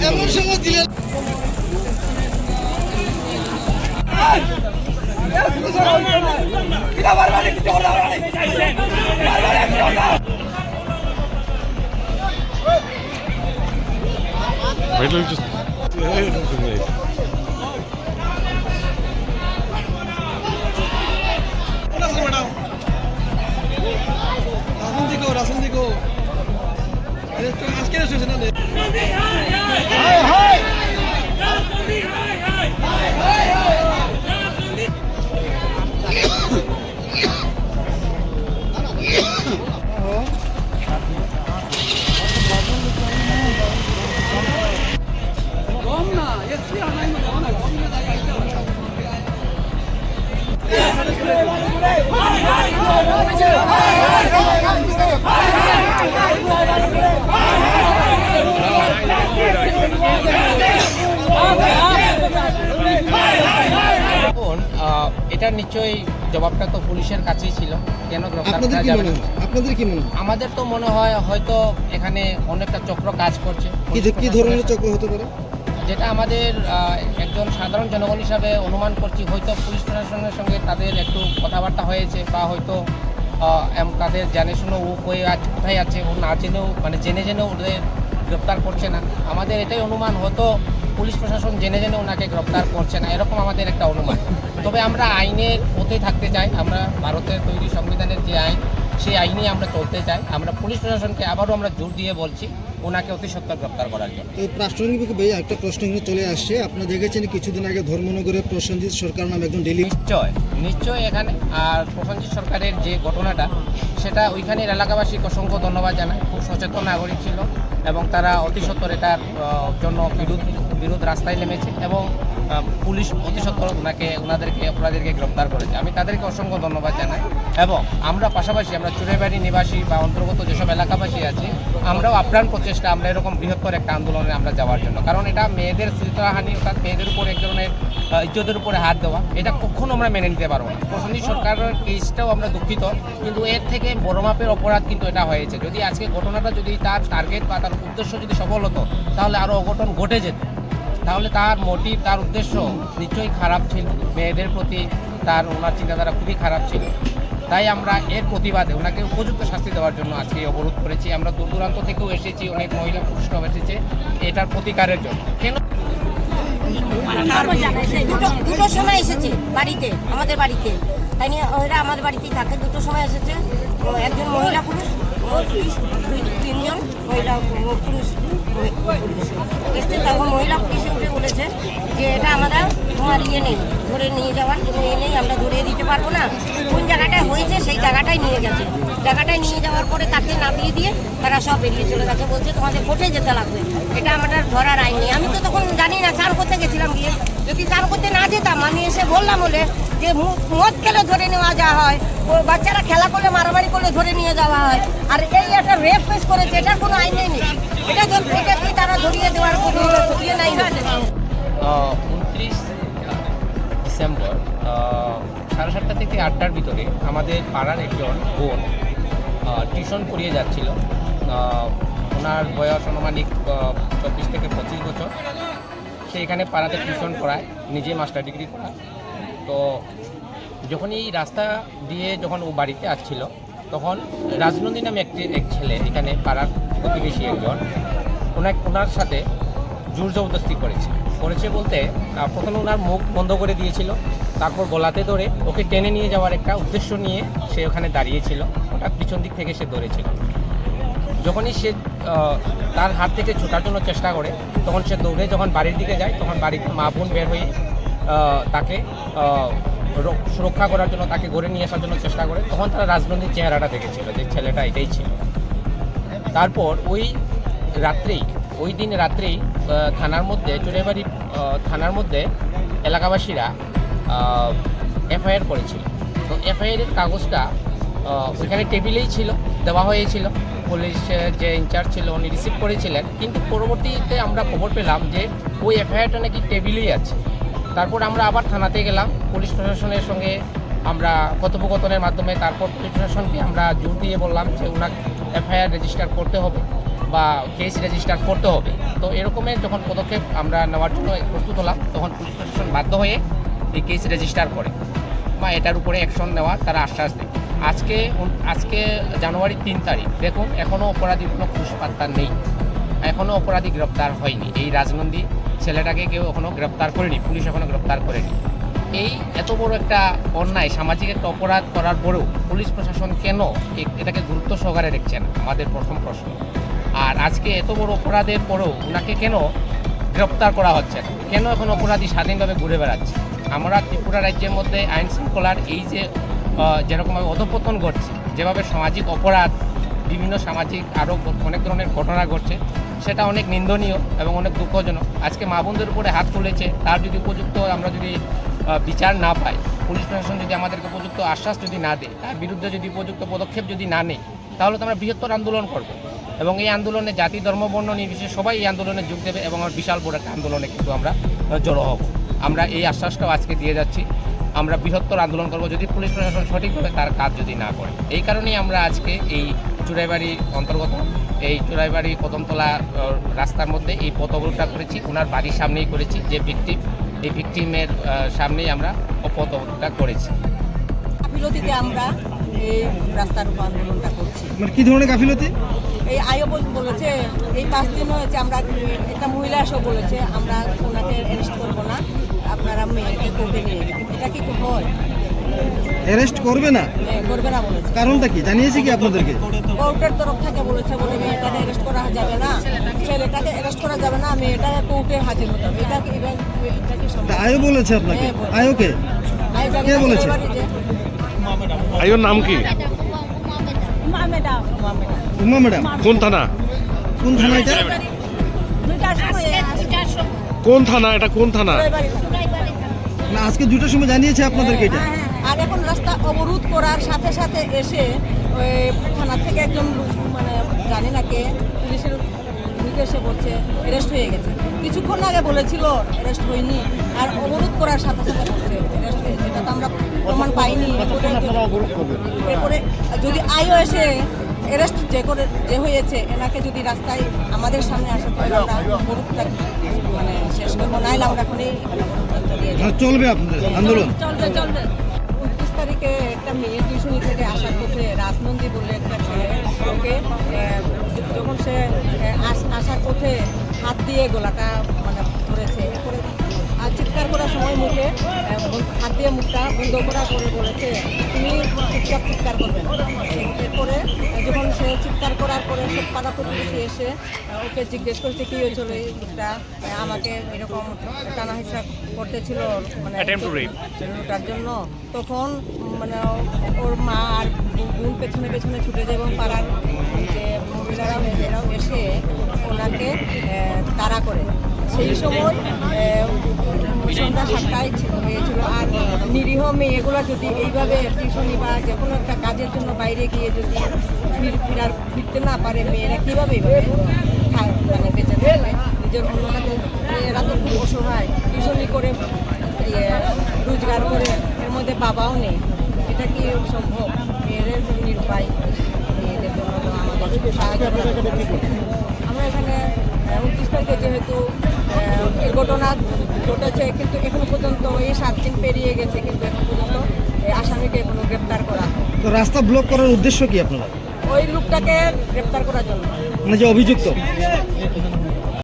এমন সময় দিলেন Wait, let me just. রাসন দিগো আজকে এসেছে না এটা নিশ্চয়ই জবাবটা তো পুলিশের কাছেই ছিল। কেন গ্রেফতার করা যাবে না? আপনাদের কি মনে হয়? আমাদের তো মনে হয় হয়তো এখানে অনেকটা চক্র কাজ করছে। কি ধরনের চক্র হতে পারে? যেটা আমাদের একজন সাধারণ জনগণ হিসাবে অনুমান করছি, হয়তো পুলিশ প্রশাসনের সঙ্গে তাদের একটু কথাবার্তা হয়েছে, বা হয়তো তাদের জানে শুনে ও কোথায় আছে ও না জেনেও, মানে জেনে জেনেও ওদের গ্রেপ্তার করছে না। আমাদের এটাই অনুমান, হয়তো পুলিশ প্রশাসন জেনে জেনে ওনাকে গ্রেপ্তার করছে না, এরকম আমাদের একটা অনুমান। তবে আমরা আইনের পথে থাকতে চাই। আমরা ভারতের তৈরি সংবিধানের যে আইন, সেই আইনেই আমরা চলতে চাই। আমরা পুলিশ প্রশাসনকে আবারও আমরা জোর দিয়ে বলছি ওনাকে অতি সত্বর গ্রেপ্তার করার জন্য। এই প্রাসঙ্গিকভাবে একটা প্রশ্ন চলে আসছে, আপনারা দেখেছেন কিছুদিন আগে ধর্মনগরে প্রসেনজিৎ সরকার নামে একজন ডেলি নিশ্চয় এখানে আর প্রসেনজিৎ সরকারের যে ঘটনাটা, সেটা ওইখানের এলাকাবাসীকে অসংখ্য ধন্যবাদ জানায়। খুব সচেতন নাগরিক ছিল এবং তারা অতি সত্বর এটার জন্য বিরোধ রাস্তায় নেমেছে এবং পুলিশ অতি সত্বর ওনাদেরকে অপরাধীদেরকে গ্রেপ্তার করেছে। আমি তাদেরকে অসংখ্য ধন্যবাদ জানাই। এবং আমরা পাশাপাশি আমরা চুড়াইবাড়ি নিবাসী বা অন্তর্গত যেসব এলাকাবাসী আছে, আমরাও আপ্রাণ প্রচেষ্টা আমরা এরকম বৃহত্তর একটা আন্দোলনে আমরা যাওয়ার জন্য। কারণ এটা মেয়েদের শ্রীতাহানি, অর্থাৎ মেয়েদের উপর এক ধরনের ইজ্জতের উপরে হাত দেওয়া, এটা কখনো আমরা মেনে নিতে পারবো না। প্রসেনজিৎ সরকারের কেসটাও আমরা দুঃখিত, কিন্তু এর থেকে বড় মাপের অপরাধ কিন্তু এটা হয়েছে। যদি আজকে ঘটনাটা যদি তার টার্গেট বা তার উদ্দেশ্য যদি সফল হতো, তাহলে আরও অঘটন ঘটে যেত। তাহলে তার মোটিভ, তার উদ্দেশ্য নিশ্চয়ই খারাপ ছিল, মেয়েদের প্রতি ওনার চিন্তাধারা খুবই খারাপ ছিল। তাই আমরা এর প্রতিবাদে ওনাকে উপযুক্ত শাস্তি দেওয়ার জন্য আজকে অবরোধ করেছি। আমরা দূর দূরান্ত থেকেও এসেছি, অনেক মহিলা পুরুষরাও এসেছে এটার প্রতিকারের জন্য। কেন দুটোর সময় এসেছে বাড়িতে, আমাদের বাড়িতে, তাই নিয়ে ওরা আমাদের বাড়িতেই থাকে। দুটোর সময় এসেছে একজন মহিলা পুরুষ, তিনজন মহিলা পুরুষ এসছে। তখন মহিলা পুলিশে উঠে বলেছে যে এটা আমরা তোমার নেই, ধরে নিয়ে যাওয়ার জন্য নেই, আমরা ধরিয়ে দিতে পারবো না। কোন জায়গাটায় হয়েছে সেই জায়গাটায় নিয়ে গেছে। জায়গাটায় নিয়ে যাওয়ার পরে তাকে নামিয়ে দিয়ে তারা সব বেরিয়ে চলে গেছে। বলছে তোমাদের কোর্টে যেতে লাগবে, এটা আমাদের ধরার আইন নেই। আমি তো তখন জানি না, চান করতে গেছিলাম গিয়ে। যদি চান করতে না যেতাম, আমি এসে বললাম বলে যে মদ খেলে ধরে নেওয়া যাওয়া হয়, বাচ্চারা খেলা করলে মারামারি করলে ধরে নিয়ে যাওয়া হয়, আর এই একটা রেপ কেস করেছে, এটার কোনো আইন নেই। এটা কি তারা ধরিয়ে দেওয়ার কোনো ইয়ে নাই। 29 ডিসেম্বর 7:30 থেকে 8টার ভিতরে আমাদের পাড়ার একজন বোন টিউশন পড়িয়ে যাচ্ছিল। ওনার বয়স আনুমানিক 24 থেকে 25 বছর। সে এখানে পাড়াতে টিউশন পড়ায়, নিজে মাস্টার ডিগ্রি করায়। তো যখন এই রাস্তা দিয়ে যখন ও বাড়িতে আসছিল, তখন রাজনন্দী নামে এক ছেলে, এখানে পাড়ার প্রতিবেশী একজন, ওনার সাথে জোর জবরদস্তি করেছে বলতে প্রথমে ওনার মুখ বন্ধ করে দিয়েছিল, তারপর গলাতে ধরে ওকে টেনে নিয়ে যাওয়ার একটা উদ্দেশ্য নিয়ে সে ওখানে দাঁড়িয়েছিল। ওটা পিছন দিক থেকে সে ধরেছিল। যখনই সে তার হাত থেকে ছোটার জন্য চেষ্টা করে, তখন সে দৌড়ে যখন বাড়ির দিকে যায়, তখন বাড়িতে মা বোন বের হয়ে তাকে সুরক্ষা করার জন্য, তাকে ঘরে নিয়ে আসার জন্য চেষ্টা করে। তখন তারা রাজনন্দীর চেহারাটা দেখেছিল যে ছেলেটা এটাই ছিল। তারপর ওই দিন রাত্রেই থানার মধ্যে, চুড়াইবাড়ি থানার মধ্যে এলাকাবাসীরা এফআইআর করেছিল। তো এফআইআরের কাগজটা ওইখানে টেবিলেই ছিল, দেওয়া হয়েছিল। পুলিশের যে ইনচার্জ ছিল উনি রিসিভ করেছিলেন, কিন্তু পরবর্তীতে আমরা খবর পেলাম যে ওই এফআইআরটা নাকি টেবিলেই আছে। তারপর আমরা আবার থানাতে গেলাম, পুলিশ প্রশাসনের সঙ্গে আমরা কথোপকথনের মাধ্যমে তারপর পুলিশ প্রশাসনকে আমরা জোর দিয়ে বললাম যে ওনাকে এফআইআর রেজিস্টার করতে হবে, বা কেস রেজিস্টার করতে হবে। তো এরকমের যখন পদক্ষেপ আমরা নেওয়ার জন্য প্রস্তুত হলাম, তখন পুলিশ প্রশাসন বাধ্য হয়ে এই কেস রেজিস্টার করে বা এটার উপরে অ্যাকশন নেওয়ার তারা আশ্বাস দেয়। আজকে জানুয়ারি 3 তারিখ, দেখুন এখনও অপরাধীর কোনো খুশ পাত্তা নেই, এখনও অপরাধী গ্রেপ্তার হয়নি। এই রাজনন্দী ছেলেটাকে কেউ এখনও গ্রেপ্তার করেনি, পুলিশ এখনও গ্রেপ্তার করেনি। এই এত বড় একটা অন্যায়, সামাজিক একটা অপরাধ করার পরেও পুলিশ প্রশাসন কেন এটাকে গুরুত্ব সহকারে দেখছেন, আমাদের প্রথম প্রশ্ন। আর আজকে এত বড় অপরাধের পরেও ওনাকে কেন গ্রেপ্তার করা হচ্ছে না? কেন এখন অপরাধী স্বাধীনভাবে ঘুরে বেড়াচ্ছে? আমরা ত্রিপুরা রাজ্যের মধ্যে আইন শৃঙ্খলার এই যে যেরকমভাবে অধঃপতন ঘটছে, যেভাবে সামাজিক অপরাধ, বিভিন্ন সামাজিক আরও অনেক ধরনের ঘটনা ঘটছে, সেটা অনেক নিন্দনীয় এবং অনেক দুঃখজনক। আজকে মা বোনদের উপরে হাত তুলেছে, তার যদি উপযুক্ত আমরা যদি বিচার না পাই, পুলিশ প্রশাসন যদি আমাদেরকে উপযুক্ত আশ্বাস যদি না দেয়, তার বিরুদ্ধে যদি উপযুক্ত পদক্ষেপ যদি না নেয়, তাহলে তো আমরা বৃহত্তর আন্দোলন করব এবং এই আন্দোলনে জাতি ধর্ম বর্ণ নির্বিশেষে সবাই এই আন্দোলনে যোগ দেবে এবং আমার বিশাল বড় একটা আন্দোলনে কিন্তু আমরা জড়ো হব। আমরা এই আশ্বাসটাও আজকে দিয়ে যাচ্ছি, আমরা বৃহত্তর আন্দোলন করব যদি পুলিশ প্রশাসন সঠিকভাবে তার কাজ যদি না করে। এই কারণেই আমরা আজকে এই চুড়াইবাড়ি অন্তর্গত এই চুড়াইবাড়ি কদমতলা রাস্তার মধ্যে এই পথ অবরোধটা করেছি, ওনার বাড়ির সামনেই করেছি, যে ভিকটিম, এই ভিকটিমের সামনেই আমরা পথ অবরোধটা করেছি। গাফিলতিতে আমরা এই রাস্তার উপর আন্দোলনটা করছি। মানে কি ধরনের গাফিলতি? এই আইও বলেছে এই 5 দিন হয়েছে, আমরা একটা মহিলা এসেও বলেছে আমরা ওনাকে অ্যারেস্ট করবো না, আপনারা মেয়েকে কোর্টে নিয়ে যাবেন। এটা কি হয়? অ্যারেস্ট করবে না? করবে না বলেছে। কারণটা কি জানিয়েছে কি আপনাদেরকে? কোর্টের তরফ থেকে বলেছে, বলে মেয়েটাকে অ্যারেস্ট করা যাবে না, ছেলেটাকে অ্যারেস্ট করা যাবে না, মেয়েটাকে কোর্টে হাজির হতে হবে। এটা কি সম্ভব? আয়ও বলেছে আপনাকে? আয়োকে আই জানি কে না, বলেছে? বাড়িতে আইওর নাম কি? উমা ম্যাডাম। কোন থানা? কোন থানা এটা? কোন থানা এটা? কোন থানা? না, আজকে 2টার সময় জানিয়েছে আপনাদেরকে এটা? আর এখন রাস্তা অবরোধ করার সাথে সাথে এসে ওই থানা থেকে একজন মানে জানি না কে পুলিশের এসে বলছে অ্যারেস্ট হয়ে গেছে। কিছুক্ষণ আগে বলেছিল অ্যারেস্ট হয়নি, আর অবরোধ করার সাথে সাথে বলছে অ্যারেস্ট হয়েছে। এটা তো আমরা প্রমাণ পাইনি। এরপরে যদি আইও এসে অ্যারেস্ট যে হয়েছে এনাকে যদি রাস্তায় আমাদের সামনে আসে, তাহলে আমরা অবরোধটা মানে শেষ করবো, নাইলে আমরা এখনই চলবে আপনাদের আন্দোলন? চলবে 29 তারিখে একটা মেয়ে টিউশনি থেকে আসার পথে রাজনন্দী বলে একটা ছেলে, ওকে যখন সে আসার পথে হাত দিয়ে গলাটা মানে ধরেছে, এরপরে আর চিৎকার করার সময় মুখে হাত দিয়ে মুখটা বন্ধ করার পরে বলেছে তুমি চুপচাপ চিৎকার করবে না। এরপরে যখন সে চিৎকার করার পরে সব পাড়া প্রতিবেশী এসে ওকে জিজ্ঞেস করছে কী হয়েছিল, এই লোকটা আমাকে এরকম টানা হিসা করতেছিল মানে তার জন্য। তখন মানে ওর মা আর বোন পেছনে পেছনে ছুটে যায় এবং পাড়ার যে মহিলারাও এরাও এসে ওনাকে তাড়া করে। সেই সময় সন্ধ্যা 7টায় হয়েছিল। আর নিরীহ মেয়েগুলো যদি এইভাবে টিউশনি বা যে কোনো একটা কাজের জন্য বাইরে গিয়ে যদি ফিরতে না পারে, মেয়েরা কীভাবে মানে বেঁচে থাকবে? নিজের অন্যটাকে মেয়েরা তো খুব অসহায়, টিউশনি করে রোজগার করে, এর মধ্যে বাবাও নেই। এটা কি সম্ভব? মেয়েদের নিরুপায়, মেয়েদের জন্য আমাদের সাহায্য। আমরা এখানে 29 তারিখে যেহেতু এই ঘটনা ঘটেছে, কিন্তু এখনো পর্যন্ত এই 7 দিন পেরিয়ে গেছে, কিন্তু এখন পর্যন্ত আসামিকে এখনো গ্রেপ্তার করা। তো রাস্তা ব্লক করার উদ্দেশ্য কি আপনারা? ওই লোকটাকে গ্রেপ্তার করার জন্য, মানে যে অভিযুক্ত